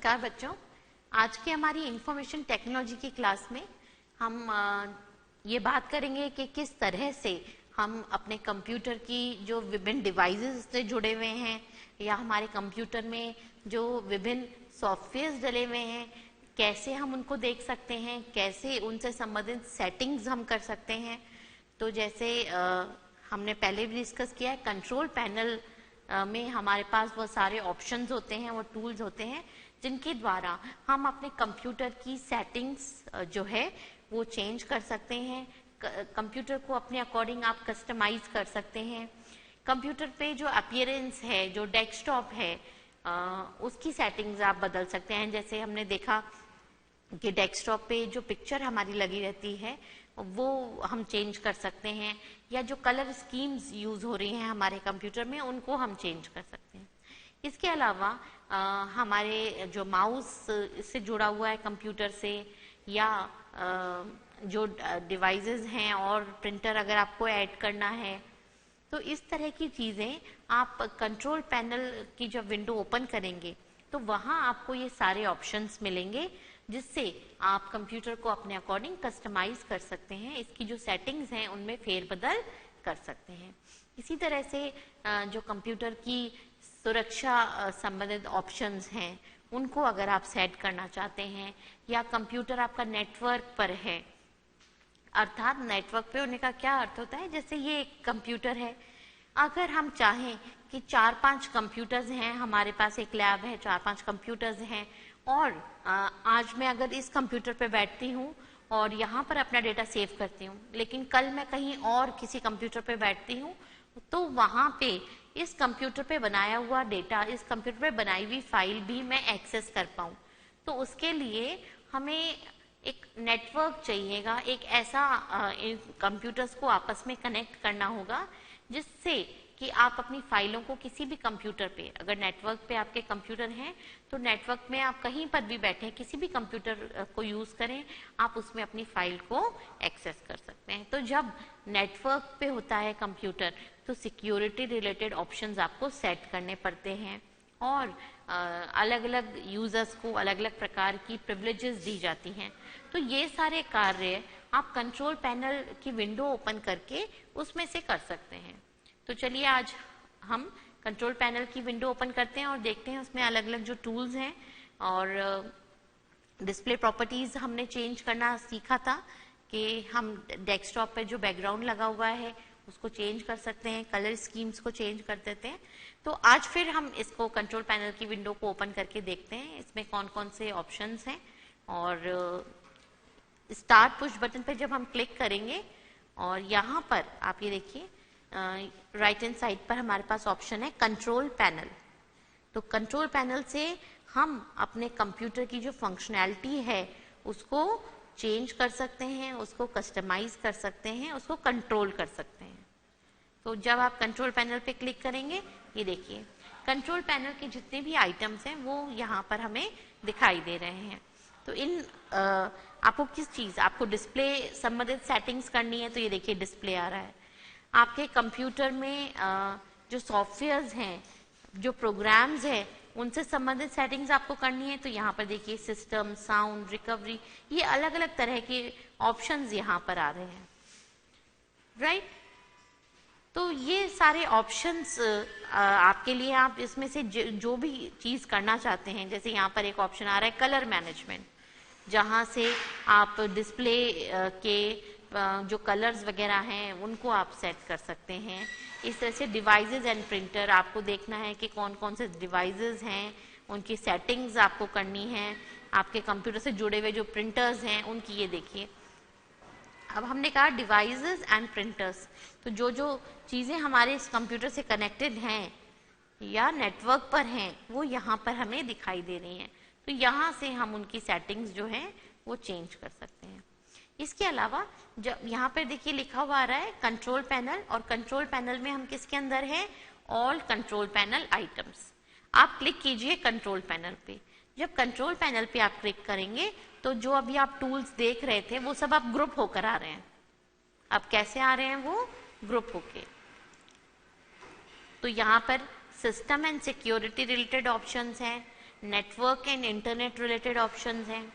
नमस्कार बच्चों। आज की हमारी इंफॉर्मेशन टेक्नोलॉजी की क्लास में हम ये बात करेंगे कि किस तरह से हम अपने कंप्यूटर की जो विभिन्न डिवाइसेस से जुड़े हुए हैं या हमारे कंप्यूटर में जो विभिन्न सॉफ्टवेयर्स डले हुए हैं, कैसे हम उनको देख सकते हैं, कैसे उनसे संबंधित सेटिंग्स हम कर सकते हैं। तो जैसे हमने पहले भी डिस्कस किया है, कंट्रोल पैनल में हमारे पास वो सारे ऑप्शंस होते हैं, वो टूल्स होते हैं जिनके द्वारा हम अपने कंप्यूटर की सेटिंग्स जो है वो चेंज कर सकते हैं। कंप्यूटर को अपने अकॉर्डिंग आप कस्टमाइज कर सकते हैं। कंप्यूटर पे जो अपीयरेंस है, जो डेस्कटॉप है, उसकी सेटिंग्स आप बदल सकते हैं। जैसे हमने देखा कि डेस्कटॉप पे जो पिक्चर हमारी लगी रहती है वो हम चेंज कर सकते हैं, या जो कलर स्कीम्स यूज हो रही हैं हमारे कंप्यूटर में उनको हम चेंज कर सकते हैं। इसके अलावा हमारे जो माउस इससे जुड़ा हुआ है कंप्यूटर से, या जो डिवाइसेस हैं और प्रिंटर अगर आपको ऐड करना है, तो इस तरह की चीजें आप कंट्रोल पैनल की जब विंडो ओपन करेंगे तो वहां आपको ये सारे ऑप्शंस मिलेंगे जिससे आप कंप्यूटर को अपने अकॉर्डिंग कस्टमाइज कर सकते हैं। इसकी जो सेटिंग्स हैं उनमें फेरबदल कर सकते हैं। इसी तरह से जो कंप्यूटर की सुरक्षा संबंधित ऑप्शंस हैं उनको अगर आप सेट करना चाहते हैं, या कंप्यूटर आपका नेटवर्क पर है, अर्थात नेटवर्क पे होने का क्या अर्थ होता है, जैसे ये एक कंप्यूटर है, अगर हम चाहें कि 4-5 कंप्यूटर्स हैं, हमारे पास एक लैब है, 4-5 कंप्यूटर्स हैं, और आज मैं अगर इस कंप्यूटर पे बैठती हूँ और यहाँ पर अपना डेटा सेव करती हूँ, लेकिन कल मैं कहीं और किसी कंप्यूटर पे बैठती हूँ, तो वहां पे इस कंप्यूटर पे बनाया हुआ डेटा, इस कंप्यूटर पे बनाई हुई फाइल भी मैं एक्सेस कर पाऊँ। तो उसके लिए हमें एक नेटवर्क चाहिएगा, एक ऐसा कंप्यूटर्स को आपस में कनेक्ट करना होगा जिससे कि आप अपनी फाइलों को किसी भी कंप्यूटर पे, अगर नेटवर्क पे आपके कंप्यूटर हैं तो नेटवर्क में आप कहीं पर भी बैठे किसी भी कंप्यूटर को यूज करें, आप उसमें अपनी फाइल को एक्सेस कर सकते हैं। तो जब नेटवर्क पे होता है कंप्यूटर तो सिक्योरिटी रिलेटेड ऑप्शंस आपको सेट करने पड़ते हैं, और अलग अलग यूजर्स को अलग अलग प्रकार की प्रिविलेजेस दी जाती हैं। तो ये सारे कार्य आप कंट्रोल पैनल की विंडो ओपन करके उसमें से कर सकते हैं। तो चलिए आज हम कंट्रोल पैनल की विंडो ओपन करते हैं और देखते हैं उसमें अलग अलग जो टूल्स हैं, और डिस्प्ले प्रॉपर्टीज हमने चेंज करना सीखा था कि हम डेस्कटॉप पे जो बैकग्राउंड लगा हुआ है उसको चेंज कर सकते हैं, कलर स्कीम्स को चेंज कर देते हैं। तो आज फिर हम इसको कंट्रोल पैनल की विंडो को ओपन करके देखते हैं इसमें कौन कौन से ऑप्शंस हैं। और स्टार्ट पुश बटन पे जब हम क्लिक करेंगे और यहाँ पर आप ये देखिए राइट हैंड साइड पर हमारे पास ऑप्शन है कंट्रोल पैनल। तो कंट्रोल पैनल से हम अपने कंप्यूटर की जो फंक्शनैलिटी है उसको चेंज कर सकते हैं, उसको कस्टमाइज कर सकते हैं, उसको कंट्रोल कर सकते हैं। तो जब आप कंट्रोल पैनल पे क्लिक करेंगे, ये देखिए कंट्रोल पैनल के जितने भी आइटम्स हैं वो यहाँ पर हमें दिखाई दे रहे हैं। तो इन आपको किस चीज, आपको डिस्प्ले संबंधित सेटिंग्स करनी है तो ये देखिए डिस्प्ले आ रहा है। आपके कंप्यूटर में जो सॉफ्टवेयर्स हैं, जो प्रोग्राम्स हैं, उनसे संबंधित सेटिंग्स आपको करनी है तो यहाँ पर देखिए सिस्टम, साउंड, रिकवरी, ये अलग अलग तरह के ऑप्शंस यहाँ पर आ रहे हैं, राइट। तो ये सारे ऑप्शंस आपके लिए, आप इसमें से जो भी चीज करना चाहते हैं, जैसे यहाँ पर एक ऑप्शन आ रहा है कलर मैनेजमेंट, जहाँ से आप डिस्प्ले के जो कलर्स वगैरह हैं उनको आप सेट कर सकते हैं। इस तरह से डिवाइसेस एंड प्रिंटर, आपको देखना है कि कौन कौन से डिवाइसेस हैं, उनकी सेटिंग्स आपको करनी है। आपके कंप्यूटर से जुड़े हुए जो प्रिंटर्स हैं उनकी ये देखिए। अब हमने कहा डिवाइसेस एंड प्रिंटर्स, तो जो जो चीजें हमारे इस कंप्यूटर से कनेक्टेड हैं या नेटवर्क पर हैं वो यहाँ पर हमें दिखाई दे रही हैं। तो यहाँ से हम उनकी सेटिंग्स जो है वो चेंज कर सकते हैं। इसके अलावा जब यहाँ पर देखिए लिखा हुआ आ रहा है कंट्रोल पैनल, और कंट्रोल पैनल में हम किसके अंदर है, ऑल कंट्रोल पैनल आइटम्स। आप क्लिक कीजिए कंट्रोल पैनल पे। जब कंट्रोल पैनल पे आप क्लिक करेंगे तो जो अभी आप टूल्स देख रहे थे वो सब आप ग्रुप होकर आ रहे हैं। अब कैसे आ रहे हैं वो, ग्रुप होके। तो यहाँ पर system and security related options हैं, network and internet related options हैं,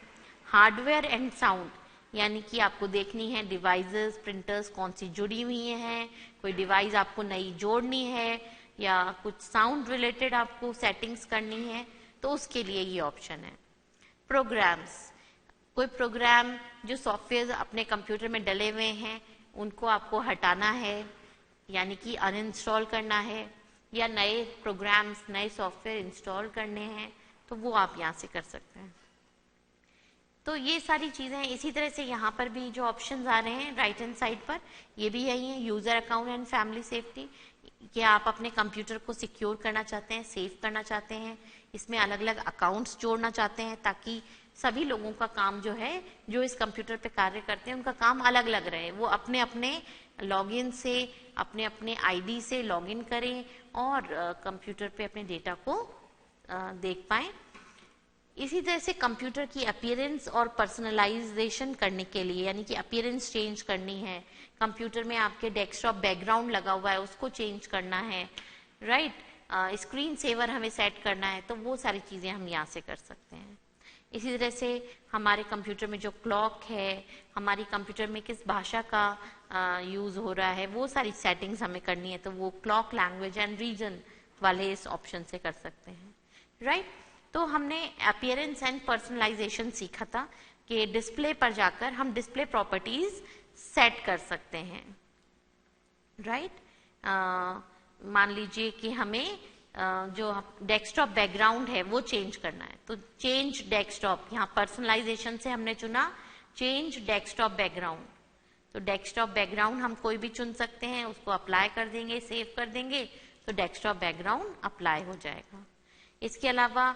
हार्डवेयर एंड साउंड, यानी कि आपको देखनी है डिवाइसेस, प्रिंटर्स कौन सी जुड़ी हुई हैं, कोई डिवाइस आपको नई जोड़नी है या कुछ साउंड रिलेटेड आपको सेटिंग्स करनी है, तो उसके लिए ये ऑप्शन है। प्रोग्राम्स, कोई प्रोग्राम जो सॉफ्टवेयर अपने कंप्यूटर में डले हुए हैं उनको आपको हटाना है, यानी कि अनइंस्टॉल करना है, या नए प्रोग्राम्स, नए सॉफ्टवेयर इंस्टॉल करने हैं, तो वो आप यहाँ से कर सकते हैं। तो ये सारी चीजें हैं। इसी तरह से यहाँ पर भी जो ऑप्शंस आ रहे हैं राइट हैंड साइड पर, ये भी यही है, user account and family safety, कि आप अपने कंप्यूटर को सिक्योर करना चाहते हैं, सेव करना चाहते हैं, इसमें अलग अलग अकाउंट्स जोड़ना चाहते हैं ताकि सभी लोगों का काम जो है, जो इस कंप्यूटर पे कार्य करते हैं, उनका काम अलग अलग रहे, वो अपने अपने लॉगिन से, अपने अपने आईडी से लॉगिन करें और कंप्यूटर पे अपने डेटा को देख पाएं। इसी तरह से कंप्यूटर की अपीयरेंस और पर्सनलाइजेशन करने के लिए, यानी कि अपीयरेंस चेंज करनी है, कंप्यूटर में आपके डेस्कटॉप बैकग्राउंड लगा हुआ है उसको चेंज करना है, राइट, स्क्रीन सेवर हमें सेट करना है, तो वो सारी चीजें हम यहाँ से कर सकते हैं। इसी तरह से हमारे कंप्यूटर में जो क्लॉक है, हमारी कंप्यूटर में किस भाषा का यूज हो रहा है, वो सारी सेटिंग्स हमें करनी है, तो वो क्लॉक, लैंग्वेज एंड रीजन वाले इस ऑप्शन से कर सकते हैं, राइट। तो हमने अपीयरेंस एंड पर्सनलाइजेशन सीखा था कि डिस्प्ले पर जाकर हम डिस्प्ले प्रॉपर्टीज सेट कर सकते हैं, राइट। मान लीजिए कि हमें जो डेस्कटॉप बैकग्राउंड है वो चेंज करना है, तो चेंज डेस्कटॉप, यहाँ पर्सनलाइजेशन से हमने चुना चेंज डेस्कटॉप बैकग्राउंड, तो डेस्कटॉप बैकग्राउंड हम कोई भी चुन सकते हैं, उसको अप्लाई कर देंगे, सेव कर देंगे, तो डेस्कटॉप बैकग्राउंड अप्लाई हो जाएगा। इसके अलावा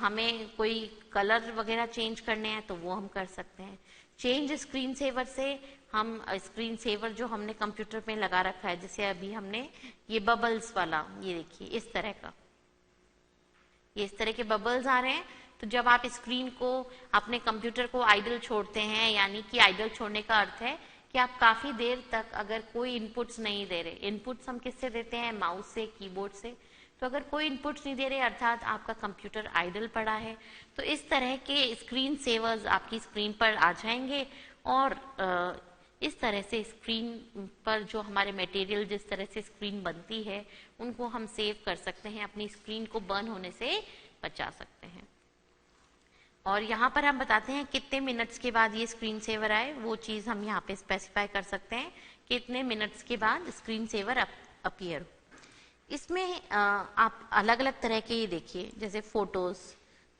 हमें कोई कलर वगैरह चेंज करने हैं तो वो हम कर सकते हैं। चेंज स्क्रीन सेवर से हम स्क्रीन सेवर जो हमने कंप्यूटर में लगा रखा है, जैसे अभी हमने ये बबल्स वाला, ये देखिए इस तरह का, ये इस तरह के बबल्स आ रहे हैं, तो जब आप स्क्रीन को, अपने कंप्यूटर को आइडल छोड़ते हैं, यानी कि आइडल छोड़ने का अर्थ है कि आप काफी देर तक अगर कोई इनपुट्स नहीं दे रहे, इनपुट्स हम किससे देते हैं, माउस से, कीबोर्ड से, तो अगर कोई इनपुट्स नहीं दे रहे अर्थात आपका कंप्यूटर आइडल पड़ा है, तो इस तरह के स्क्रीन सेवर्स आपकी स्क्रीन पर आ जाएंगे और इस तरह से स्क्रीन पर जो हमारे मटेरियल, जिस तरह से स्क्रीन बनती है, उनको हम सेव कर सकते हैं, अपनी स्क्रीन को बर्न होने से बचा सकते हैं। और यहाँ पर हम बताते हैं कितने मिनट्स के बाद ये स्क्रीन सेवर आए, वो चीज हम यहाँ पे स्पेसिफाई कर सकते हैं, कितने मिनट्स के बाद स्क्रीन सेवर अपीयर हो। इसमें आप अलग अलग तरह के ये देखिए, जैसे फोटोज,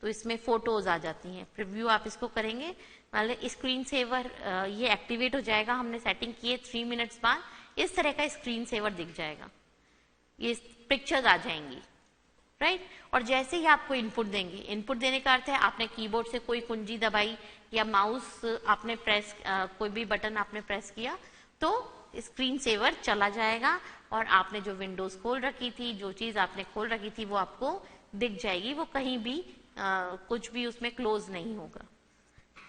तो इसमें फोटोज आ जाती हैं, प्रीव्यू आप इसको करेंगे, मतलब स्क्रीन सेवर ये एक्टिवेट हो जाएगा, हमने सेटिंग की है 3 मिनट्स बाद इस तरह का स्क्रीन सेवर दिख जाएगा, ये पिक्चर्स आ जाएंगी, राइट। और जैसे ही आपको इनपुट देंगे, इनपुट देने का अर्थ है आपने कीबोर्ड से कोई कुंजी दबाई या माउस आपने प्रेस, कोई भी बटन आपने प्रेस किया, तो स्क्रीन सेवर चला जाएगा और आपने जो विंडोज खोल रखी थी, जो चीज आपने खोल रखी थी, वो आपको दिख जाएगी, वो कहीं भी कुछ भी उसमें क्लोज नहीं होगा,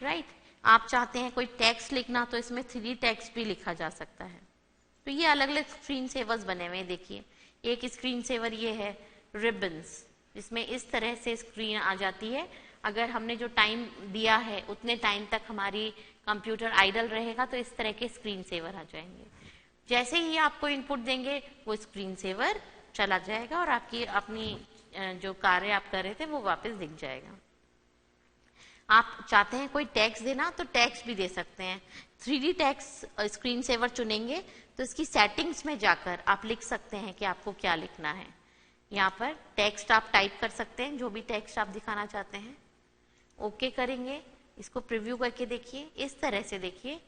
राइट। आप चाहते हैं कोई टेक्स्ट लिखना, तो इसमें 3D टेक्स्ट भी लिखा जा सकता है। तो ये अलग अलग स्क्रीन सेवर्स बने हुए हैं। देखिए एक स्क्रीन सेवर ये है रिबन्स, जिसमें इस तरह से स्क्रीन आ जाती है, अगर हमने जो टाइम दिया है उतने टाइम तक हमारी कंप्यूटर आइडल रहेगा, तो इस तरह के स्क्रीन सेवर आ जाएंगे। जैसे ही आपको इनपुट देंगे वो स्क्रीन सेवर चला जाएगा और आपकी अपनी जो कार्य आप कर रहे थे वो वापस दिख जाएगा। आप चाहते हैं कोई टेक्स्ट देना, तो टेक्स्ट भी दे सकते हैं। 3D टेक्स्ट स्क्रीन सेवर चुनेंगे तो इसकी सेटिंग्स में जाकर आप लिख सकते हैं कि आपको क्या लिखना है। यहाँ पर टेक्स्ट आप टाइप कर सकते हैं, जो भी टेक्स्ट आप दिखाना चाहते हैं, ओके करेंगे। इसको प्रीव्यू करके देखिए, इस तरह से देखिए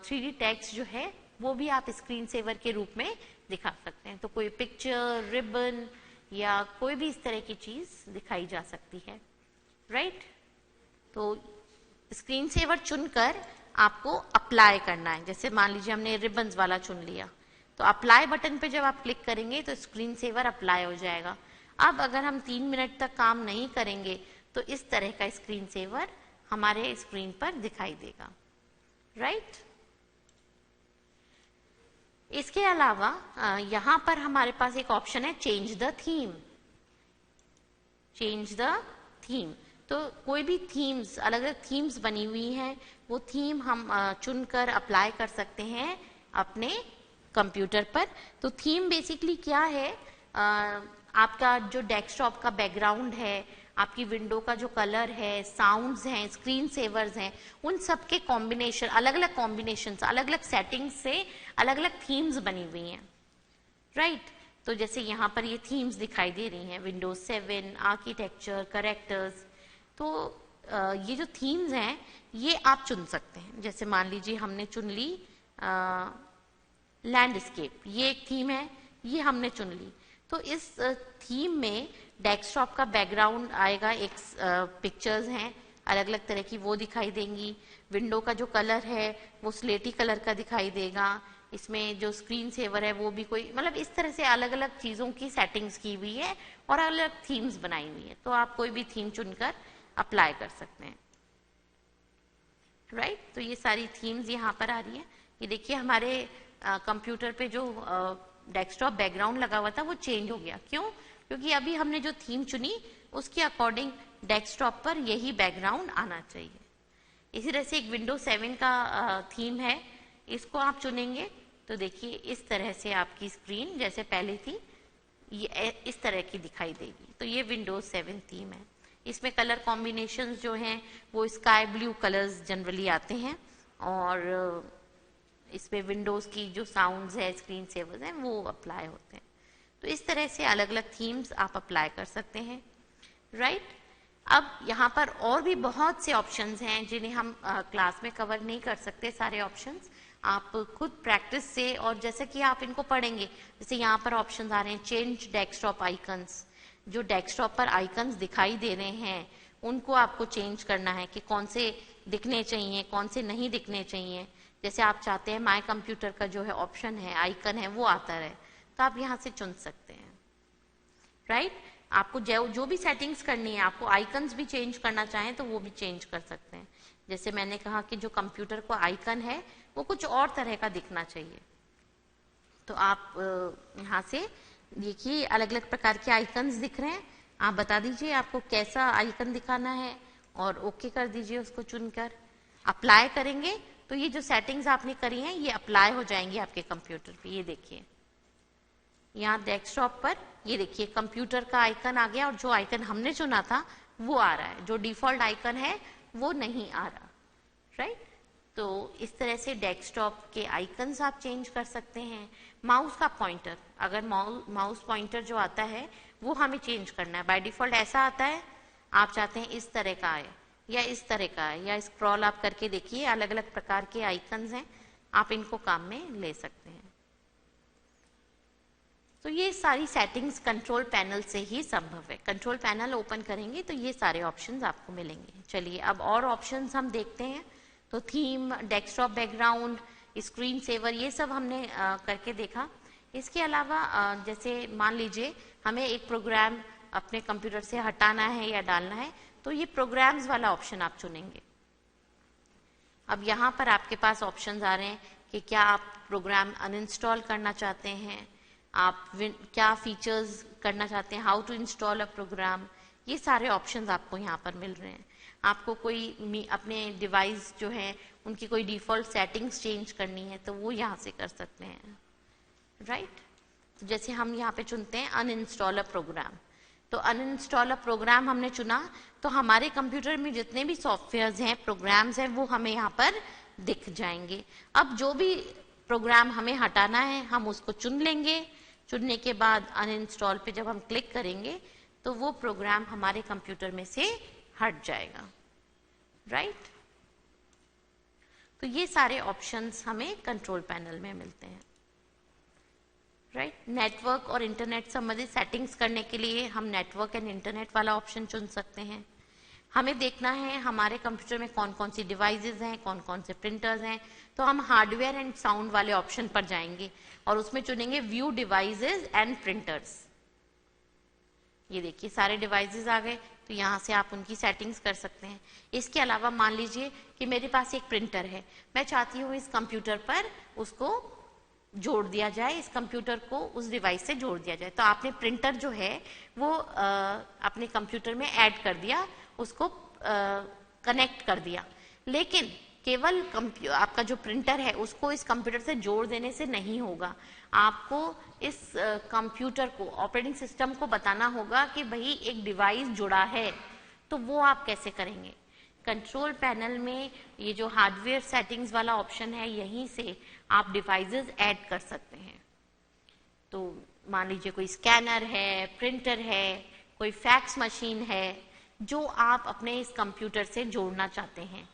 3D टेक्स्ट जो है वो भी आप स्क्रीन सेवर के रूप में दिखा सकते हैं। तो कोई पिक्चर, रिबन या कोई भी इस तरह की चीज दिखाई जा सकती है, राइट। तो स्क्रीन सेवर चुनकर आपको अप्लाई करना है। जैसे मान लीजिए हमने रिबन्स वाला चुन लिया, तो अप्लाई बटन पे जब आप क्लिक करेंगे तो स्क्रीन सेवर अप्लाई हो जाएगा। अब अगर हम 3 मिनट तक काम नहीं करेंगे तो इस तरह का स्क्रीन सेवर हमारे स्क्रीन पर दिखाई देगा, राइट। इसके अलावा यहां पर हमारे पास एक ऑप्शन है change the theme. Change the theme. तो कोई भी थीम्स, अलग अलग थीम्स बनी हुई हैं, वो थीम हम चुनकर अप्लाई कर सकते हैं अपने कंप्यूटर पर। तो थीम बेसिकली क्या है, आपका जो डेस्कटॉप का बैकग्राउंड है, आपकी विंडो का जो कलर है, साउंड्स हैं, स्क्रीन सेवर्स हैं, उन सब के कॉम्बिनेशन, अलग अलग कॉम्बिनेशन, अलग अलग सेटिंग्स से अलग अलग थीम्स बनी हुई हैं, राइट। तो जैसे यहाँ पर ये थीम्स दिखाई दे रही हैं, विंडोज 7, आर्किटेक्चर, करेक्टर्स। तो ये जो थीम्स हैं ये आप चुन सकते हैं। जैसे मान लीजिए हमने चुन ली लैंडस्केप, ये एक थीम है, ये हमने चुन ली। तो इस थीम में डेस्कटॉप का बैकग्राउंड आएगा, एक पिक्चर्स हैं अलग अलग तरह की, वो दिखाई देंगी। विंडो का जो कलर है वो स्लेटी कलर का दिखाई देगा। इसमें जो स्क्रीन सेवर है वो भी कोई, मतलब इस तरह से अलग अलग चीज़ों की सेटिंग्स की हुई है और अलग अलग थीम्स बनाई हुई है। तो आप कोई भी थीम चुनकर अप्लाई कर सकते हैं, राइट। तो ये सारी थीम्स यहाँ पर आ रही है। ये देखिए हमारे कंप्यूटर पे जो डेस्कटॉप बैकग्राउंड लगा हुआ था वो चेंज हो गया। क्यों? क्योंकि अभी हमने जो थीम चुनी उसके अकॉर्डिंग डेस्कटॉप पर यही बैकग्राउंड आना चाहिए। इसी तरह से एक विंडो 7 का थीम है, इसको आप चुनेंगे तो देखिए इस तरह से आपकी स्क्रीन जैसे पहले थी ये इस तरह की दिखाई देगी। तो ये विंडोज 7 थीम है। इसमें कलर कॉम्बिनेशंस जो हैं वो स्काई ब्लू कलर्स जनरली आते हैं, और इसमें विंडोज की जो साउंड्स है, स्क्रीन सेवर्स हैं, वो अप्लाई होते हैं। तो इस तरह से अलग अलग थीम्स आप अप्लाई कर सकते हैं, राइट। अब यहाँ पर और भी बहुत से ऑप्शंस हैं जिन्हें हम क्लास में कवर नहीं कर सकते सारे ऑप्शंस। आप खुद प्रैक्टिस से, और जैसे कि आप इनको पढ़ेंगे, जैसे यहाँ पर ऑप्शंस आ रहे हैं चेंज डेस्कटॉप आइकन्स। जो डेस्कटॉप पर आइकन्स दिखाई दे रहे हैं उनको आपको चेंज करना है कि कौन से दिखने चाहिए, कौन से नहीं दिखने चाहिए। जैसे आप चाहते हैं माय कंप्यूटर का जो है ऑप्शन है, आइकन है, वो आता रहे, तो आप यहाँ से चुन सकते हैं, राइट। आपको जो भी सेटिंग्स करनी है, आपको आइकन्स भी चेंज करना चाहें तो वो भी चेंज कर सकते हैं। जैसे मैंने कहा कि जो कंप्यूटर को आइकन है वो कुछ और तरह का दिखना चाहिए, तो आप यहाँ से देखिए अलग अलग प्रकार के आइकन्स दिख रहे हैं। आप बता दीजिए आपको कैसा आइकन दिखाना है और ओके कर दीजिए उसको चुनकर। अप्लाई करेंगे तो ये जो सेटिंग्स आपने करी हैं ये अप्लाई हो जाएंगी आपके कंप्यूटर पे। ये देखिए यहाँ डेस्कटॉप पर ये देखिए कंप्यूटर का आइकन आ गया, और जो आइकन हमने चुना था वो आ रहा है, जो डिफॉल्ट आइकन है वो नहीं आ रहा, राइट। तो इस तरह से डेस्कटॉप के आइकन्स आप चेंज कर सकते हैं। माउस का पॉइंटर, अगर माउस पॉइंटर जो आता है वो हमें चेंज करना है। बाय डिफॉल्ट ऐसा आता है, आप चाहते हैं इस तरह का आए या इस तरह का आए, या स्क्रॉल आप करके देखिए अलग अलग प्रकार के आइकन्स हैं, आप इनको काम में ले सकते हैं। तो ये सारी सेटिंग्स कंट्रोल पैनल से ही संभव है। कंट्रोल पैनल ओपन करेंगे तो ये सारे ऑप्शंस आपको मिलेंगे। चलिए अब और ऑप्शंस हम देखते हैं। तो theme, desktop background, screen saver, ये सब हमने करके देखा। इसके अलावा जैसे मान लीजिए हमें एक प्रोग्राम अपने कंप्यूटर से हटाना है या डालना है, तो ये प्रोग्राम्स वाला ऑप्शन आप चुनेंगे। अब यहाँ पर आपके पास ऑप्शंस आ रहे हैं कि क्या आप प्रोग्राम अनइंस्टॉल करना चाहते हैं, आप क्या फीचर्स करना चाहते हैं, how to install a program, ये सारे ऑप्शंस आपको यहाँ पर मिल रहे हैं। आपको कोई अपने डिवाइस जो है उनकी कोई डिफॉल्ट सेटिंग्स चेंज करनी है तो वो यहाँ से कर सकते हैं, राइट। तो जैसे हम यहाँ पे चुनते हैं अनइंस्टॉल अ प्रोग्राम, तो अनइंस्टॉल अ प्रोग्राम हमने चुना तो हमारे कंप्यूटर में जितने भी सॉफ्टवेयर्स हैं, प्रोग्राम्स हैं, वो हमें यहाँ पर दिख जाएंगे। अब जो भी प्रोग्राम हमें हटाना है हम उसको चुन लेंगे। चुनने के बाद अनइंस्टॉल पे जब हम क्लिक करेंगे तो वो प्रोग्राम हमारे कंप्यूटर में से हट जाएगा, राइट। तो ये सारे ऑप्शंस हमें कंट्रोल पैनल में मिलते हैं, राइट। नेटवर्क और इंटरनेट संबंधित सेटिंग्स करने के लिए हम नेटवर्क एंड इंटरनेट वाला ऑप्शन चुन सकते हैं। हमें देखना है हमारे कंप्यूटर में कौन कौन सी डिवाइसेस हैं, कौन कौन से प्रिंटर्स हैं, तो हम हार्डवेयर एंड साउंड वाले ऑप्शन पर जाएंगे और उसमें चुनेंगे व्यू डिवाइसेस एंड प्रिंटर्स। ये देखिए सारे डिवाइसेस आ गए, तो यहाँ से आप उनकी सेटिंग्स कर सकते हैं। इसके अलावा मान लीजिए कि मेरे पास एक प्रिंटर है, मैं चाहती हूँ इस कंप्यूटर पर उसको जोड़ दिया जाए, इस कंप्यूटर को उस डिवाइस से जोड़ दिया जाए। तो आपने प्रिंटर जो है वो अपने कंप्यूटर में ऐड कर दिया, उसको कनेक्ट कर दिया, लेकिन केवल आपका जो प्रिंटर है उसको इस कंप्यूटर से जोड़ देने से नहीं होगा। आपको इस कंप्यूटर को, ऑपरेटिंग सिस्टम को बताना होगा कि भाई एक डिवाइस जुड़ा है। तो वो आप कैसे करेंगे? कंट्रोल पैनल में ये जो हार्डवेयर सेटिंग्स वाला ऑप्शन है, यहीं से आप डिवाइसेस ऐड कर सकते हैं। तो मान लीजिए कोई स्कैनर है, प्रिंटर है, कोई फैक्स मशीन है, जो आप अपने इस कंप्यूटर से जोड़ना चाहते हैं,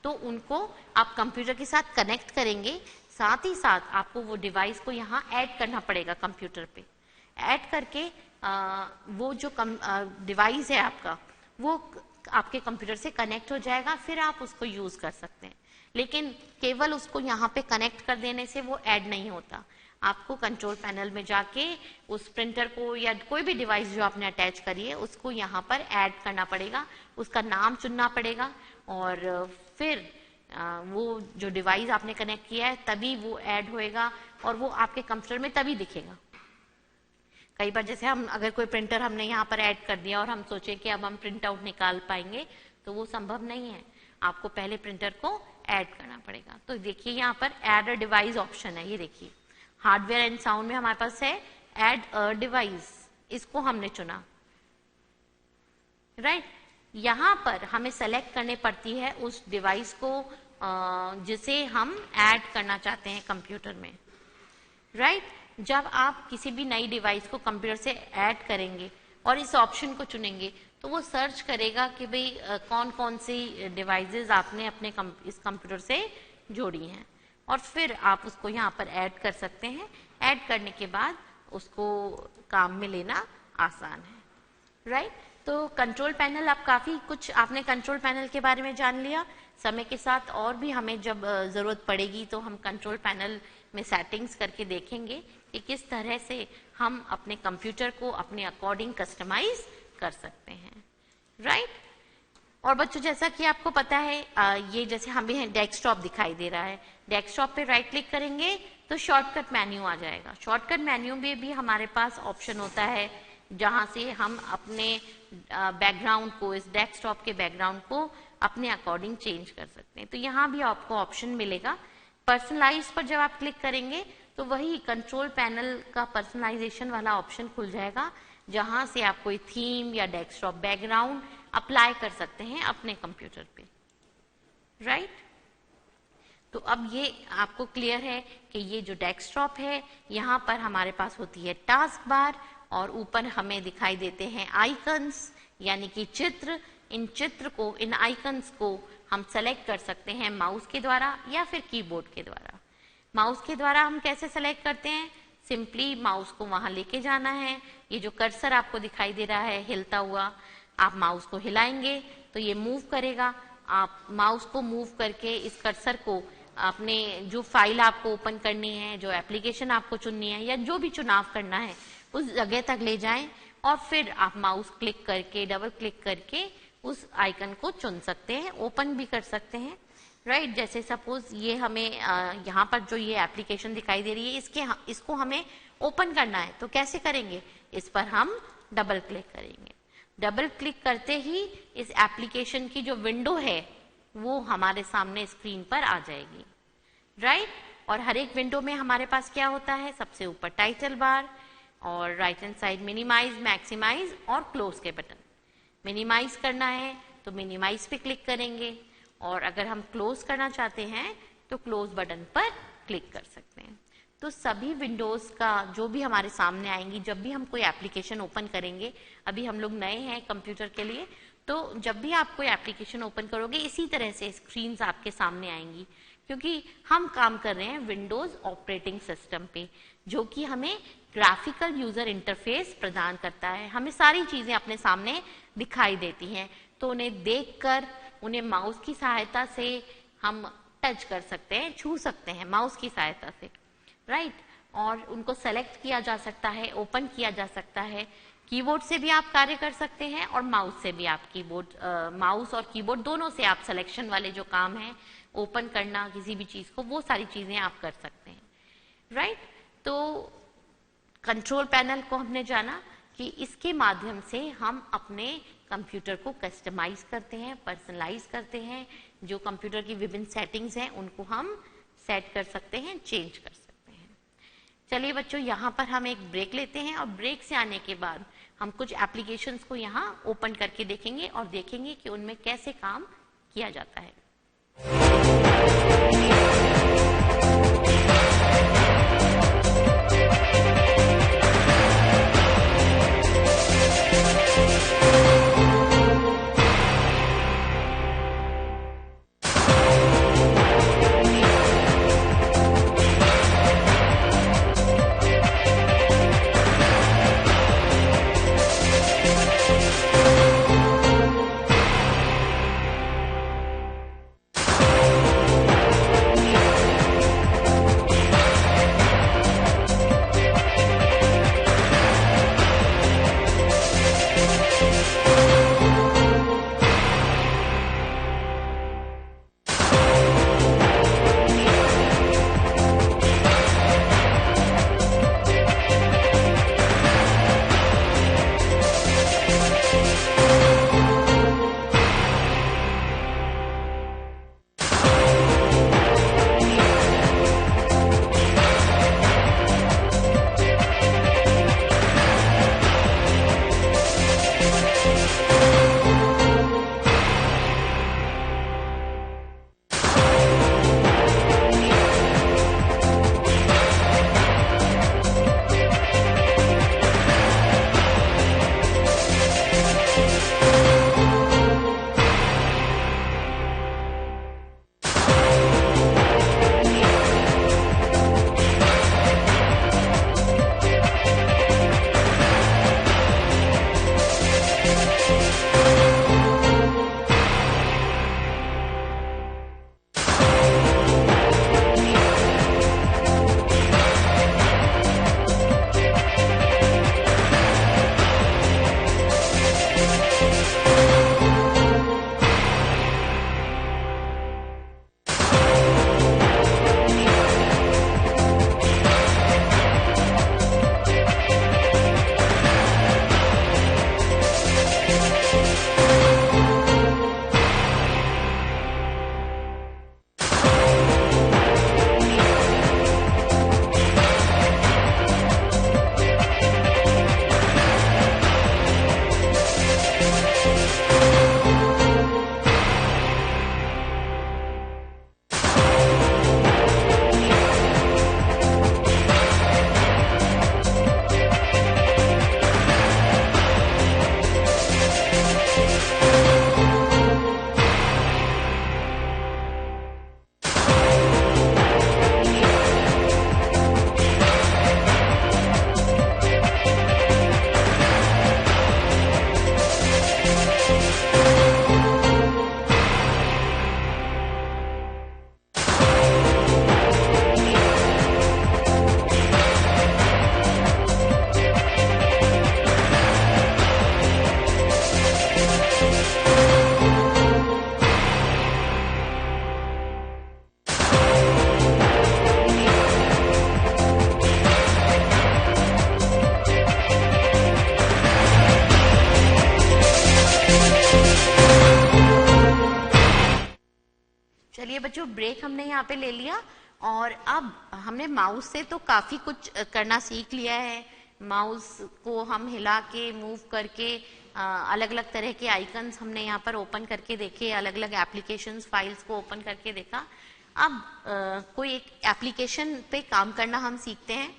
तो उनको आप कंप्यूटर के साथ कनेक्ट करेंगे। साथ ही साथ आपको वो डिवाइस को यहाँ ऐड करना पड़ेगा कंप्यूटर पे। ऐड करके वो जो डिवाइस है आपका, वो आपके कंप्यूटर से कनेक्ट हो जाएगा, फिर आप उसको यूज कर सकते हैं। लेकिन केवल उसको यहाँ पे कनेक्ट कर देने से वो ऐड नहीं होता। आपको कंट्रोल पैनल में जाके उस प्रिंटर को या कोई भी डिवाइस जो आपने अटैच करी है उसको यहाँ पर ऐड करना पड़ेगा, उसका नाम चुनना पड़ेगा, और फिर वो जो डिवाइस आपने कनेक्ट किया है तभी वो ऐड होएगा और वो आपके कंप्यूटर में तभी दिखेगा। कई बार जैसे हम अगर कोई प्रिंटर हमने यहाँ पर ऐड कर दिया और हम सोचे कि अब हम प्रिंट आउट निकाल पाएंगे, तो वो संभव नहीं है। आपको पहले प्रिंटर को ऐड करना पड़ेगा। तो देखिए यहाँ पर ऐड अ डिवाइस ऑप्शन है, ये देखिए हार्डवेयर एंड साउंड में हमारे पास है ऐड अ डिवाइस, इसको हमने चुना, राइट। यहाँ पर हमें सेलेक्ट करनी पड़ती है उस डिवाइस को जिसे हम ऐड करना चाहते हैं कंप्यूटर में, राइट। जब आप किसी भी नई डिवाइस को कंप्यूटर से ऐड करेंगे और इस ऑप्शन को चुनेंगे, तो वो सर्च करेगा कि भाई कौन कौन सी डिवाइसेस आपने अपने इस कंप्यूटर से जोड़ी हैं, और फिर आप उसको यहाँ पर ऐड कर सकते हैं। ऐड करने के बाद उसको काम में लेना आसान है, राइट। तो कंट्रोल पैनल, आप काफी कुछ आपने कंट्रोल पैनल के बारे में जान लिया। समय के साथ और भी हमें जब जरूरत पड़ेगी तो हम कंट्रोल पैनल में सेटिंग्स करके देखेंगे कि किस तरह से हम अपने कंप्यूटर को अपने अकॉर्डिंग कस्टमाइज कर सकते हैं, राइट। और बच्चों, जैसा कि आपको पता है ये जैसे हमें डेस्कटॉप दिखाई दे रहा है, डेस्कटॉप पे राइट क्लिक करेंगे तो शॉर्टकट मेन्यू आ जाएगा। शॉर्टकट मेन्यू में भी हमारे पास ऑप्शन होता है जहां से हम अपने बैकग्राउंड को, इस डेस्कटॉप के बैकग्राउंड को अपने अकॉर्डिंग चेंज कर सकते हैं। तो यहाँ भी आपको ऑप्शन मिलेगा। पर्सनलाइज पर जब आप क्लिक करेंगे तो वही कंट्रोल पैनल का पर्सनलाइजेशन वाला ऑप्शन खुल जाएगा, जहां से आप कोई थीम या डेस्कटॉप बैकग्राउंड अप्लाई कर सकते हैं अपने कंप्यूटर पे, राइट। तो अब ये आपको क्लियर है कि ये जो डेस्कटॉप है, यहाँ पर हमारे पास होती है टास्क बार और ऊपर हमें दिखाई देते हैं आइकन्स, यानी कि चित्र। इन चित्र को, इन आइकन्स को हम सेलेक्ट कर सकते हैं माउस के द्वारा या फिर कीबोर्ड के द्वारा। माउस के द्वारा हम कैसे सेलेक्ट करते हैं? सिंपली माउस को वहां लेके जाना है। ये जो कर्सर आपको दिखाई दे रहा है हिलता हुआ, आप माउस को हिलाएंगे तो ये मूव करेगा। आप माउस को मूव करके इस कर्सर को अपने जो फाइल आपको ओपन करनी है, जो एप्लीकेशन आपको चुननी है या जो भी चुनाव करना है, उस जगह तक ले जाएं और फिर आप माउस क्लिक करके, डबल क्लिक करके उस आइकन को चुन सकते हैं, ओपन भी कर सकते हैं, राइट। जैसे सपोज ये हमें यहाँ पर जो ये एप्लीकेशन दिखाई दे रही है, इसको हमें ओपन करना है, तो कैसे करेंगे? इस पर हम डबल क्लिक करेंगे। डबल क्लिक करते ही इस एप्लीकेशन की जो विंडो है वो हमारे सामने स्क्रीन पर आ जाएगी, राइट। और हर एक विंडो में हमारे पास क्या होता है? सबसे ऊपर टाइटल बार और right hand side minimize, maximize और क्लोज के बटन। मिनिमाइज करना है तो मिनिमाइज पे क्लिक करेंगे, और अगर हम क्लोज करना चाहते हैं तो क्लोज बटन पर क्लिक कर सकते हैं। तो सभी विंडोज का जो भी हमारे सामने आएंगी, जब भी हम कोई एप्लीकेशन ओपन करेंगे, अभी हम लोग नए हैं कंप्यूटर के लिए, तो जब भी आप कोई एप्लीकेशन ओपन करोगे इसी तरह से स्क्रीन्स आपके सामने आएंगी, क्योंकि हम काम कर रहे हैं विंडोज ऑपरेटिंग सिस्टम पे, जो कि हमें ग्राफिकल यूजर इंटरफेस प्रदान करता है। हमें सारी चीजें अपने सामने दिखाई देती हैं, तो उन्हें देखकर उन्हें माउस की सहायता से हम टच कर सकते हैं, छू सकते हैं माउस की सहायता से, राइट। और उनको सेलेक्ट किया जा सकता है, ओपन किया जा सकता है। कीबोर्ड से भी आप कार्य कर सकते हैं और माउस से भी आप माउस और कीबोर्ड दोनों से आप सिलेक्शन वाले जो काम है, ओपन करना किसी भी चीज को, वो सारी चीजें आप कर सकते हैं, राइट। तो कंट्रोल पैनल को हमने जाना कि इसके माध्यम से हम अपने कंप्यूटर को कस्टमाइज करते हैं, पर्सनलाइज करते हैं। जो कंप्यूटर की विभिन्न सेटिंग्स हैं उनको हम सेट कर सकते हैं, चेंज कर सकते हैं। चलिए बच्चों, यहाँ पर हम एक ब्रेक लेते हैं और ब्रेक से आने के बाद हम कुछ एप्लीकेशंस को यहाँ ओपन करके देखेंगे और देखेंगे कि उनमें कैसे काम किया जाता है। बच्चों ब्रेक हमने यहाँ पे ले लिया और अब हमने माउस से तो काफी कुछ करना सीख लिया है। माउस को हम हिला के मूव करके अलग अलग तरह के आइकन्स हमने यहाँ पर ओपन करके देखे, अलग अलग एप्लीकेशंस फाइल्स को ओपन करके देखा। अब कोई एक एप्लीकेशन पे काम करना हम सीखते हैं।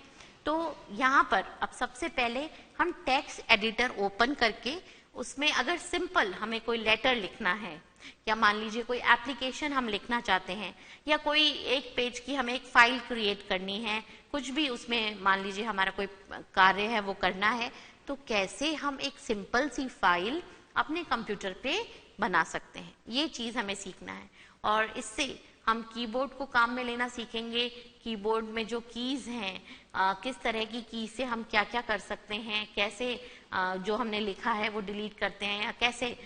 तो यहाँ पर अब सबसे पहले हम टेक्स्ट एडिटर ओपन करके उसमें अगर सिंपल हमें कोई लेटर लिखना है या मान लीजिए कोई एप्लीकेशन हम लिखना चाहते हैं या कोई एक पेज की हमें एक फाइल क्रिएट करनी है, कुछ भी उसमें मान लीजिए हमारा कोई कार्य है वो करना है, तो कैसे हम एक सिंपल सी फाइल अपने कंप्यूटर पे बना सकते हैं, ये चीज हमें सीखना है। और इससे हम कीबोर्ड को काम में लेना सीखेंगे। कीबोर्ड में जो कीज हैं, किस तरह की की से हम क्या क्या कर सकते हैं, कैसे जो हमने लिखा है वो डिलीट करते हैं, या कैसे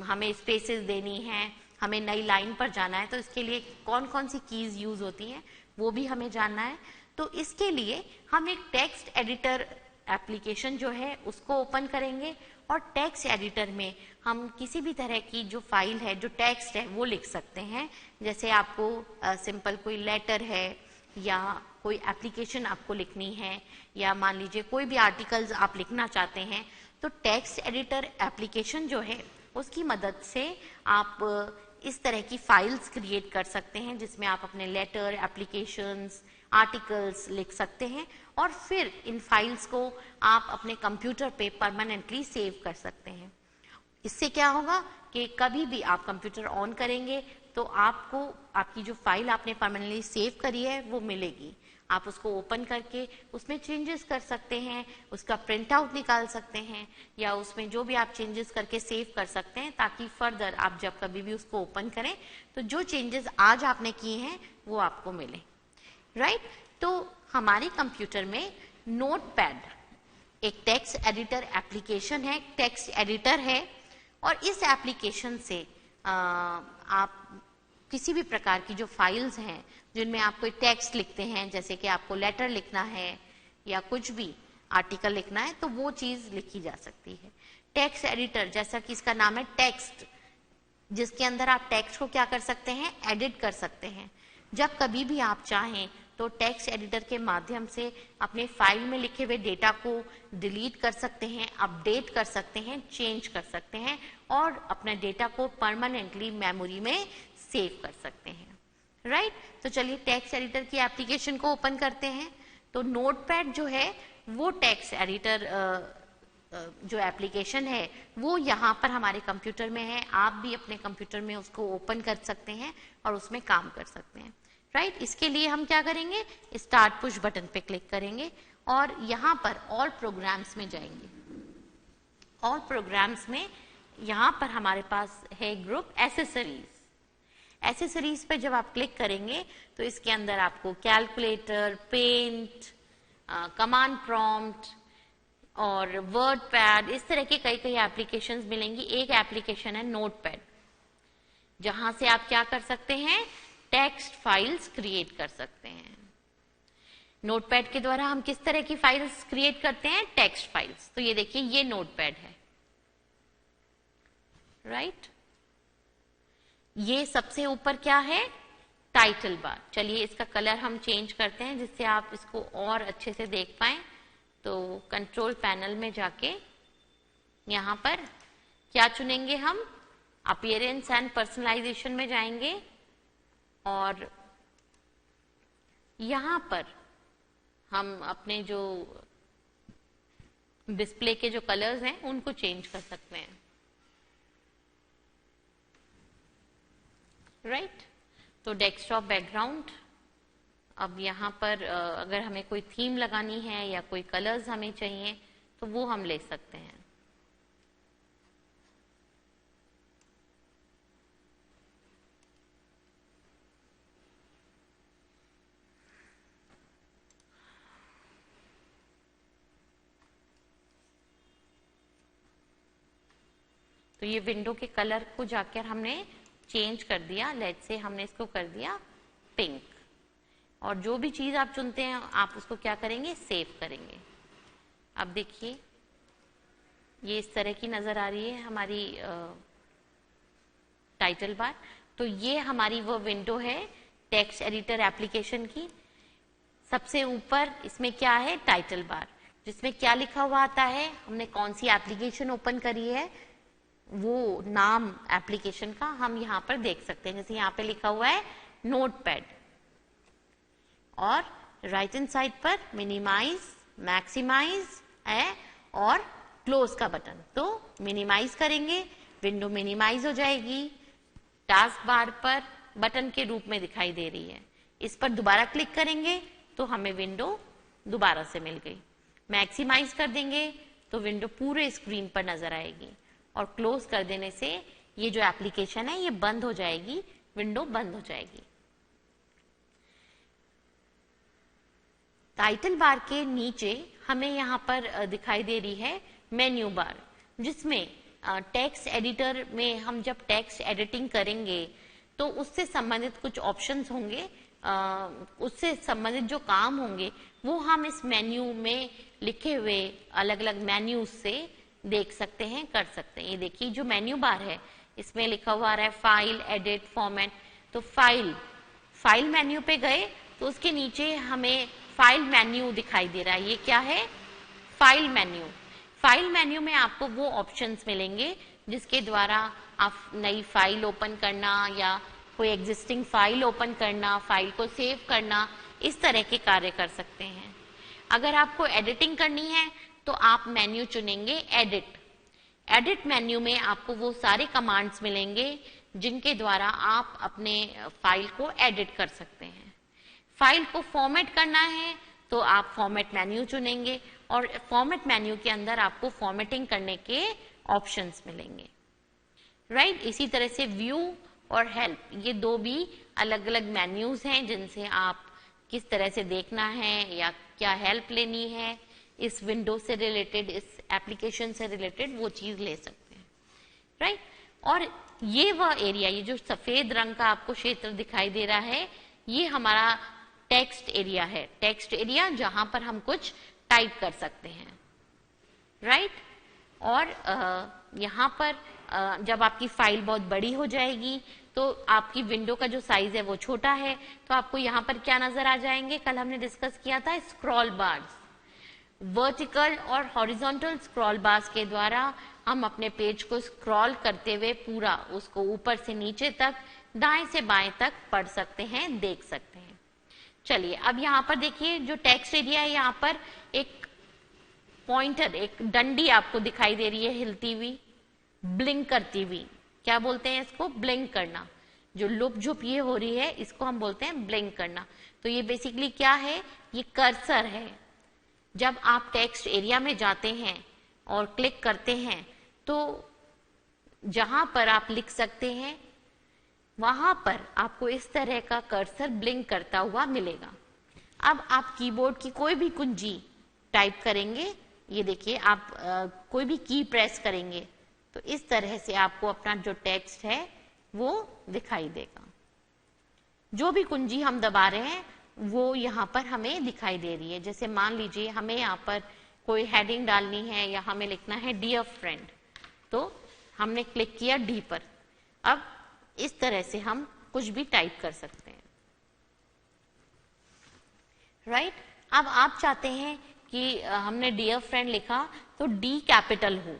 हमें स्पेसेस देनी है, हमें नई लाइन पर जाना है तो इसके लिए कौन कौन सी कीज यूज होती हैं, वो भी हमें जानना है। तो इसके लिए हम एक टेक्स्ट एडिटर एप्लीकेशन जो है उसको ओपन करेंगे और टेक्स्ट एडिटर में हम किसी भी तरह की जो फाइल है, जो टेक्स्ट है, वो लिख सकते हैं। जैसे आपको सिंपल कोई लेटर है या कोई एप्लीकेशन आपको लिखनी है, या मान लीजिए कोई भी आर्टिकल्स आप लिखना चाहते हैं, तो टेक्स्ट एडिटर एप्लीकेशन जो है उसकी मदद से आप इस तरह की फाइल्स क्रिएट कर सकते हैं जिसमें आप अपने लेटर, एप्लीकेशंस, आर्टिकल्स लिख सकते हैं और फिर इन फाइल्स को आप अपने कंप्यूटर पे परमानेंटली सेव कर सकते हैं। इससे क्या होगा कि कभी भी आप कंप्यूटर ऑन करेंगे तो आपको आपकी जो फाइल आपने परमानेंटली सेव करी है वो मिलेगी। आप उसको ओपन करके उसमें चेंजेस कर सकते हैं, उसका प्रिंट आउट निकाल सकते हैं, या उसमें जो भी आप चेंजेस करके सेव कर सकते हैं, ताकि फर्दर आप जब कभी भी उसको ओपन करें तो जो चेंजेस आज आपने किए हैं वो आपको मिले। राइट? तो हमारे कंप्यूटर में नोटपैड एक टेक्स्ट एडिटर एप्लीकेशन है, टेक्स्ट एडिटर है, और इस एप्लीकेशन से आप किसी भी प्रकार की जो फाइल्स हैं जिनमें आप कोई टेक्स्ट लिखते हैं, जैसे कि आपको लेटर लिखना है या कुछ भी आर्टिकल लिखना है, तो वो चीज लिखी जा सकती है। टेक्स्ट एडिटर, जैसा कि इसका नाम है टेक्स्ट, जिसके अंदर आप टेक्स्ट को क्या कर सकते हैं, एडिट कर सकते हैं। जब कभी भी आप चाहें तो टेक्स्ट एडिटर के माध्यम से अपने फाइल में लिखे हुए डेटा को डिलीट कर सकते हैं, अपडेट कर सकते हैं, चेंज कर सकते हैं और अपने डेटा को परमानेंटली मेमोरी में सेव कर सकते हैं। राइट? तो चलिए टेक्स्ट एडिटर की एप्लीकेशन को ओपन करते हैं। तो नोटपैड जो है वो टेक्स्ट एडिटर जो एप्लीकेशन है वो यहाँ पर हमारे कंप्यूटर में है। आप भी अपने कंप्यूटर में उसको ओपन कर सकते हैं और उसमें काम कर सकते हैं। राइट? इसके लिए हम क्या करेंगे, स्टार्ट पुश बटन पे क्लिक करेंगे और यहाँ पर ऑल प्रोग्राम्स में जाएंगे। ऑल प्रोग्राम्स में यहाँ पर हमारे पास है ग्रुप एसेसरीज। एसेसरीज पे जब आप क्लिक करेंगे तो इसके अंदर आपको कैलकुलेटर, पेंट, कमांड प्रॉम्प्ट और वर्ड पैड, इस तरह के कई कई एप्लीकेशंस मिलेंगी। एक एप्लीकेशन है नोटपैड, जहां से आप क्या कर सकते हैं, टेक्स्ट फाइल्स क्रिएट कर सकते हैं। नोटपैड के द्वारा हम किस तरह की फाइल्स क्रिएट करते हैं, टेक्स्ट फाइल्स। तो ये देखिए, ये नोटपैड है। राइट? ये सबसे ऊपर क्या है, टाइटल बार। चलिए इसका कलर हम चेंज करते हैं जिससे आप इसको और अच्छे से देख पाएं। तो कंट्रोल पैनल में जाके यहां पर क्या चुनेंगे, हम अपीयरेंस एंड पर्सनलाइजेशन में जाएंगे और यहां पर हम अपने जो डिस्प्ले के जो कलर्स हैं उनको चेंज कर सकते हैं। राइट? तो डेस्कटॉप बैकग्राउंड, अब यहाँ पर अगर हमें कोई थीम लगानी है या कोई कलर्स हमें चाहिए तो वो हम ले सकते हैं। तो ये विंडो के कलर को जाकर हमने चेंज कर दिया। लेट्स से हमने इसको कर दिया पिंक, और जो भी चीज आप चुनते हैं आप उसको क्या करेंगे, सेव करेंगे। अब देखिए ये इस तरह की नजर आ रही है हमारी टाइटल बार। तो ये हमारी वो विंडो है टेक्स्ट एडिटर एप्लीकेशन की। सबसे ऊपर इसमें क्या है, टाइटल बार, जिसमें क्या लिखा हुआ आता है, हमने कौन सी एप्लीकेशन ओपन करी है, वो नाम एप्लीकेशन का हम यहाँ पर देख सकते हैं। जैसे यहाँ पे लिखा हुआ है नोटपैड, और राइट हैंड साइड पर मिनिमाइज, मैक्सिमाइज है और क्लोज का बटन। तो मिनिमाइज करेंगे, विंडो मिनिमाइज हो जाएगी, टास्क बार पर बटन के रूप में दिखाई दे रही है। इस पर दोबारा क्लिक करेंगे तो हमें विंडो दोबारा से मिल गई। मैक्सिमाइज कर देंगे तो विंडो पूरे स्क्रीन पर नजर आएगी, और क्लोज कर देने से ये जो एप्लीकेशन है ये बंद हो जाएगी, विंडो बंद हो जाएगी। टाइटल बार के नीचे हमें यहाँ पर दिखाई दे रही है मेन्यू बार, जिसमें टेक्स्ट एडिटर में हम जब टेक्स्ट एडिटिंग करेंगे तो उससे संबंधित कुछ ऑप्शंस होंगे। उससे संबंधित जो काम होंगे वो हम इस मेन्यू में लिखे हुए अलग अलग मेन्यू से देख सकते हैं, कर सकते हैं। ये देखिए जो मेन्यू बार है इसमें लिखा हुआ आ रहा है फाइल, एडिट, फॉर्मेट। तो फाइल मेन्यू पे गए तो उसके नीचे हमें फाइल मेन्यू दिखाई दे रहा है। ये क्या है? File menu. फाइल मेन्यू में आपको वो ऑप्शंस मिलेंगे जिसके द्वारा आप नई फाइल ओपन करना या कोई एग्जिस्टिंग फाइल ओपन करना, फाइल को सेव करना, इस तरह के कार्य कर सकते हैं। अगर आपको एडिटिंग करनी है तो आप मेन्यू चुनेंगे एडिट। एडिट मेन्यू में आपको वो सारे कमांड्स मिलेंगे जिनके द्वारा आप अपने फाइल को एडिट कर सकते हैं। फाइल को फॉर्मेट करना है तो आप फॉर्मेट मेन्यू चुनेंगे और फॉर्मेट मेन्यू के अंदर आपको फॉर्मेटिंग करने के ऑप्शंस मिलेंगे, राइट। इसी तरह से व्यू और हेल्प, ये दो भी अलग अलग मेन्यूज हैं जिनसे आप किस तरह से देखना है या क्या हेल्प लेनी है, इस विंडो से रिलेटेड, इस एप्लीकेशन से रिलेटेड वो चीज ले सकते हैं, राइट। और ये वह एरिया, ये जो सफेद रंग का आपको क्षेत्र दिखाई दे रहा है, ये हमारा टेक्स्ट एरिया है। टेक्स्ट एरिया जहां पर हम कुछ टाइप कर सकते हैं, राइट। और यहाँ पर जब आपकी फाइल बहुत बड़ी हो जाएगी तो आपकी विंडो का जो साइज है वो छोटा है, तो आपको यहाँ पर क्या नजर आ जाएंगे? कल हमने डिस्कस किया था स्क्रॉल बार्स। वर्टिकल और हॉरिजॉन्टल स्क्रॉल बार्स के द्वारा हम अपने पेज को स्क्रॉल करते हुए पूरा उसको ऊपर से नीचे तक, दाएं से बाएं तक पढ़ सकते हैं, देख सकते हैं। चलिए अब यहाँ पर देखिए जो टेक्स्ट एरिया है, यहाँ पर एक पॉइंटर, एक डंडी आपको दिखाई दे रही है हिलती हुई, ब्लिंक करती हुई। क्या बोलते हैं इसको? ब्लिंक करना। जो लुप झुप ये हो रही है इसको हम बोलते हैं ब्लिंक करना। तो ये बेसिकली क्या है? ये कर्सर है। जब आप टेक्स्ट एरिया में जाते हैं और क्लिक करते हैं तो जहां पर आप लिख सकते हैं वहां पर आपको इस तरह का कर्सर ब्लिंक करता हुआ मिलेगा। अब आप कीबोर्ड की कोई भी कुंजी टाइप करेंगे, ये देखिए आप कोई भी की प्रेस करेंगे तो इस तरह से आपको अपना जो टेक्स्ट है वो दिखाई देगा। जो भी कुंजी हम दबा रहे हैं वो यहाँ पर हमें दिखाई दे रही है। जैसे मान लीजिए हमें यहाँ पर कोई हेडिंग डालनी है या हमें लिखना है डियर फ्रेंड, तो हमने क्लिक किया डी पर। अब इस तरह से हम कुछ भी टाइप कर सकते हैं, राइट। अब आप चाहते हैं कि हमने डियर फ्रेंड लिखा तो डी कैपिटल हो,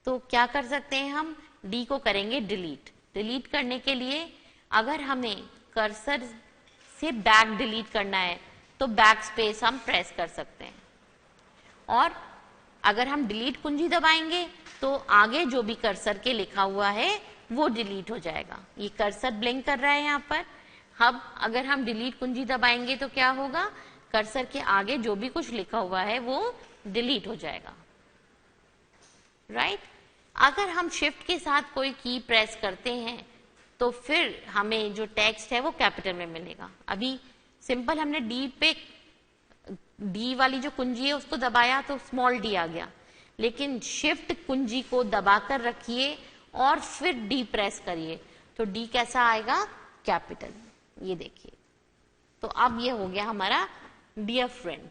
तो क्या कर सकते हैं? हम डी को करेंगे डिलीट। डिलीट करने के लिए अगर हमें कर्सर से बैक डिलीट करना है तो बैक स्पेस हम प्रेस कर सकते हैं, और अगर हम डिलीट कुंजी दबाएंगे तो आगे जो भी कर्सर के लिखा हुआ है वो डिलीट हो जाएगा। ये कर्सर ब्लिंक कर रहा है यहाँ पर। अब अगर हम डिलीट कुंजी दबाएंगे तो क्या होगा? कर्सर के आगे जो भी कुछ लिखा हुआ है वो डिलीट हो जाएगा, राइट। अगर हम शिफ्ट के साथ कोई की प्रेस करते हैं तो फिर हमें जो टेक्स्ट है वो कैपिटल में मिलेगा। अभी सिंपल हमने डी पे, डी वाली जो कुंजी है उसको दबाया तो स्मॉल डी आ गया, लेकिन शिफ्ट कुंजी को दबाकर रखिए और फिर डी प्रेस करिए तो डी कैसा आएगा? कैपिटल। ये देखिए, तो अब ये हो गया हमारा डियर फ्रेंड।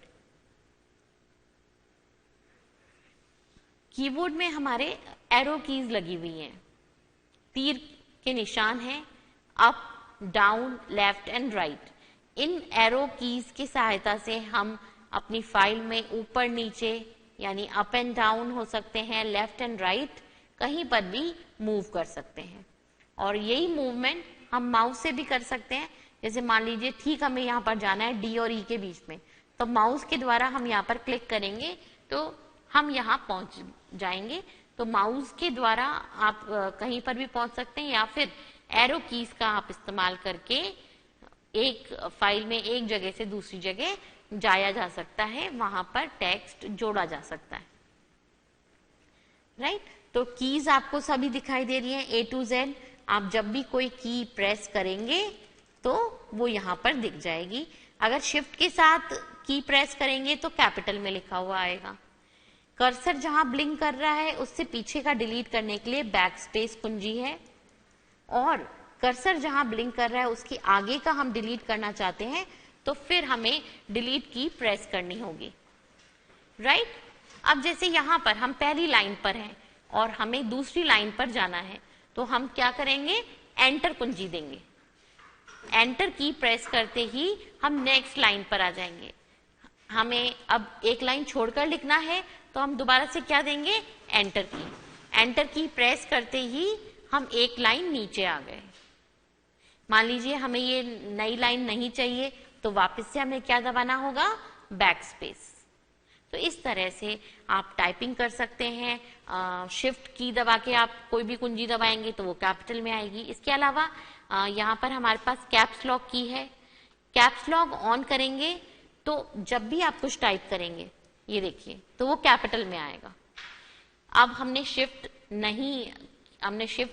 कीबोर्ड में हमारे एरो कीज लगी हुई हैं, तीर के निशान हैं, up, down, left and right. In arrow keys की सहायता से हम अपनी फाइल में ऊपर नीचे यानी अप एंड डाउन हो सकते हैं, लेफ्ट एंड राइट कहीं पर भी मूव कर सकते हैं। और यही मूवमेंट हम माउस से भी कर सकते हैं। जैसे मान लीजिए ठीक हमें यहाँ पर जाना है डी और ई के बीच में, तो माउस के द्वारा हम यहाँ पर क्लिक करेंगे तो हम यहाँ पहुंच जाएंगे। तो माउस के द्वारा आप कहीं पर भी पहुंच सकते हैं, या फिर एरो कीज का आप इस्तेमाल करके एक फाइल में एक जगह से दूसरी जगह जाया जा सकता है, वहां पर टेक्स्ट जोड़ा जा सकता है, राइट। तो कीज आपको सभी दिखाई दे रही हैं A to Z। आप जब भी कोई की प्रेस करेंगे तो वो यहाँ पर दिख जाएगी। अगर शिफ्ट के साथ की प्रेस करेंगे तो कैपिटल में लिखा हुआ आएगा। कर्सर जहां ब्लिंक कर रहा है उससे पीछे का डिलीट करने के लिए बैक स्पेस कुंजी है, और कर्सर जहां ब्लिंक कर रहा है उसके आगे का हम डिलीट करना चाहते हैं तो फिर हमें डिलीट की प्रेस करनी होगी, राइट। अब जैसे यहां पर हम पहली लाइन पर हैं और हमें दूसरी लाइन पर जाना है तो हम क्या करेंगे, एंटर कुंजी देंगे। एंटर की प्रेस करते ही हम नेक्स्ट लाइन पर आ जाएंगे। हमें अब एक लाइन छोड़कर लिखना है तो हम दोबारा से क्या देंगे, एंटर की। एंटर की प्रेस करते ही हम एक लाइन नीचे आ गए। मान लीजिए हमें ये नई लाइन नहीं चाहिए तो वापस से हमें क्या दबाना होगा, बैक स्पेस। तो इस तरह से आप टाइपिंग कर सकते हैं। शिफ्ट की दबा के आप कोई भी कुंजी दबाएंगे तो वो कैपिटल में आएगी। इसके अलावा यहाँ पर हमारे पास कैप्स लॉक की है। कैप्स लॉक ऑन करेंगे तो जब भी आप कुछ टाइप करेंगे, ये देखिए, तो वो कैपिटल में आएगा। अब हमने शिफ्ट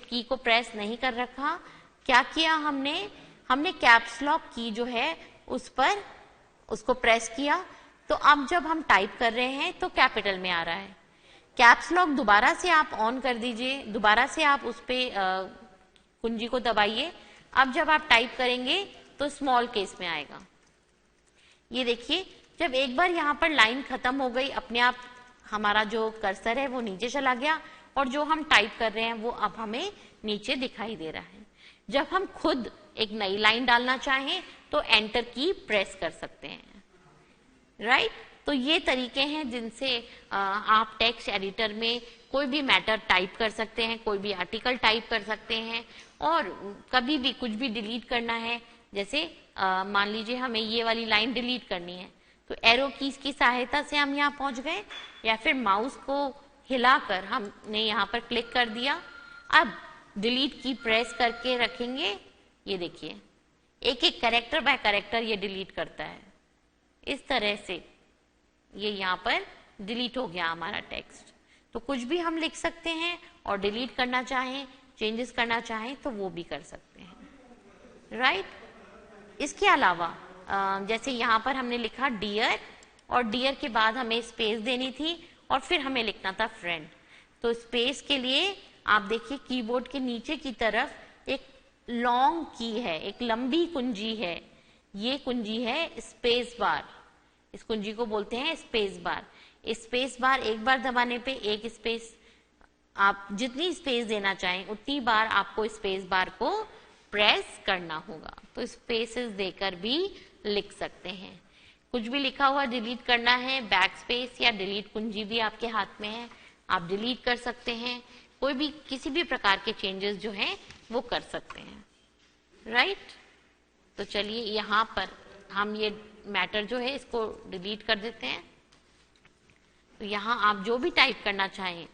की को प्रेस नहीं कर रखा, क्या किया हमने कैप्स लॉक की जो है उस पर उसको प्रेस किया, तो अब जब हम टाइप कर रहे हैं तो कैपिटल में आ रहा है। कैप्स लॉक दोबारा से आप ऑन कर दीजिए, दोबारा से आप उस पे कुंजी को दबाइए। अब जब आप टाइप करेंगे तो स्मॉल केस में आएगा। ये देखिए, जब एक बार यहाँ पर लाइन खत्म हो गई, अपने आप हमारा जो कर्सर है वो नीचे चला गया और जो हम टाइप कर रहे हैं वो अब हमें नीचे दिखाई दे रहा है। जब हम खुद एक नई लाइन डालना चाहें तो एंटर की प्रेस कर सकते हैं, राइट। तो ये तरीके हैं जिनसे आप टेक्स्ट एडिटर में कोई भी मैटर टाइप कर सकते हैं, कोई भी आर्टिकल टाइप कर सकते हैं। और कभी भी कुछ भी डिलीट करना है, जैसे मान लीजिए हमें ये वाली लाइन डिलीट करनी है तो एरो कीज की सहायता से हम यहाँ पहुंच गए, या फिर माउस को हिलाकर हमने यहाँ पर क्लिक कर दिया। अब डिलीट की प्रेस करके रखेंगे, ये देखिए एक एक कैरेक्टर बाय कैरेक्टर ये डिलीट करता है। इस तरह से ये यहाँ पर डिलीट हो गया हमारा टेक्स्ट। तो कुछ भी हम लिख सकते हैं और डिलीट करना चाहें, चेंजेस करना चाहें तो वो भी कर सकते हैं, राइट। इसके अलावा जैसे यहाँ पर हमने लिखा डियर, और डियर के बाद हमें स्पेस देनी थी और फिर हमें लिखना था फ्रेंड। तो स्पेस के लिए आप देखिए कीबोर्ड के नीचे की तरफ एक लॉन्ग की है, एक लंबी कुंजी है, ये कुंजी है स्पेस बार। इस कुंजी को बोलते हैं स्पेस बार। स्पेस बार एक बार दबाने पे एक स्पेस, आप जितनी स्पेस देना चाहें उतनी बार आपको स्पेस बार को प्रेस करना होगा। तो स्पेसेस देकर भी लिख सकते हैं। कुछ भी लिखा हुआ डिलीट करना है, बैक स्पेस या डिलीट कुंजी भी आपके हाथ में है, आप डिलीट कर सकते हैं। कोई भी किसी भी प्रकार के चेंजेस जो हैं वो कर सकते हैं, राइट। तो चलिए यहाँ पर हम ये मैटर जो है इसको डिलीट कर देते हैं। तो यहाँ आप जो भी टाइप करना चाहें,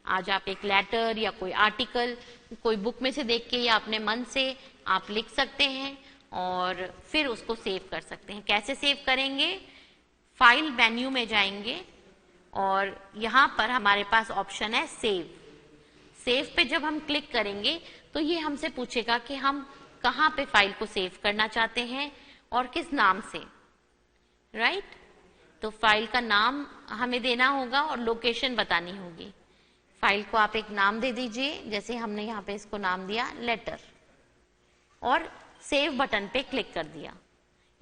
आज आप एक लेटर या कोई आर्टिकल कोई बुक में से देख के या अपने मन से आप लिख सकते हैं और फिर उसको सेव कर सकते हैं। कैसे सेव करेंगे, फाइल मेन्यू में जाएंगे और यहाँ पर हमारे पास ऑप्शन है सेव। सेव पे जब हम क्लिक करेंगे तो ये हमसे पूछेगा कि हम कहाँ पे फाइल को सेव करना चाहते हैं और किस नाम से, राइट। तो फाइल का नाम हमें देना होगा और लोकेशन बतानी होगी। फाइल को आप एक नाम दे दीजिए, जैसे हमने यहाँ पे इसको नाम दिया लेटर, और सेव बटन पे क्लिक कर दिया।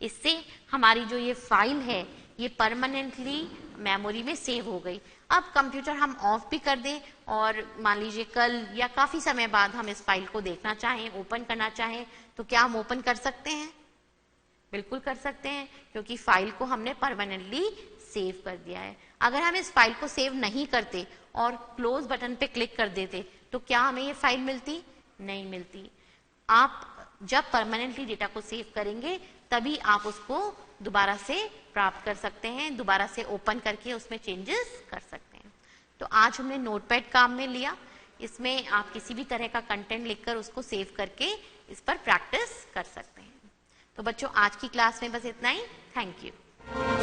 इससे हमारी जो ये फाइल है ये परमानेंटली मेमोरी में सेव हो गई। अब कंप्यूटर हम ऑफ भी कर दें और मान लीजिए कल या काफी समय बाद हम इस फाइल को देखना चाहें, ओपन करना चाहें, तो क्या हम ओपन कर सकते हैं? बिल्कुल कर सकते हैं, क्योंकि फाइल को हमने परमानेंटली सेव कर दिया है। अगर हम इस फाइल को सेव नहीं करते और क्लोज बटन पे क्लिक कर देते तो क्या हमें ये फाइल मिलती? नहीं मिलती। आप जब परमानेंटली डेटा को सेव करेंगे तभी आप उसको दोबारा से प्राप्त कर सकते हैं, दोबारा से ओपन करके उसमें चेंजेस कर सकते हैं। तो आज हमने नोटपैड काम में लिया। इसमें आप किसी भी तरह का कंटेंट लिखकर उसको सेव करके इस पर प्रैक्टिस कर सकते हैं। तो बच्चों आज की क्लास में बस इतना ही। Thank you.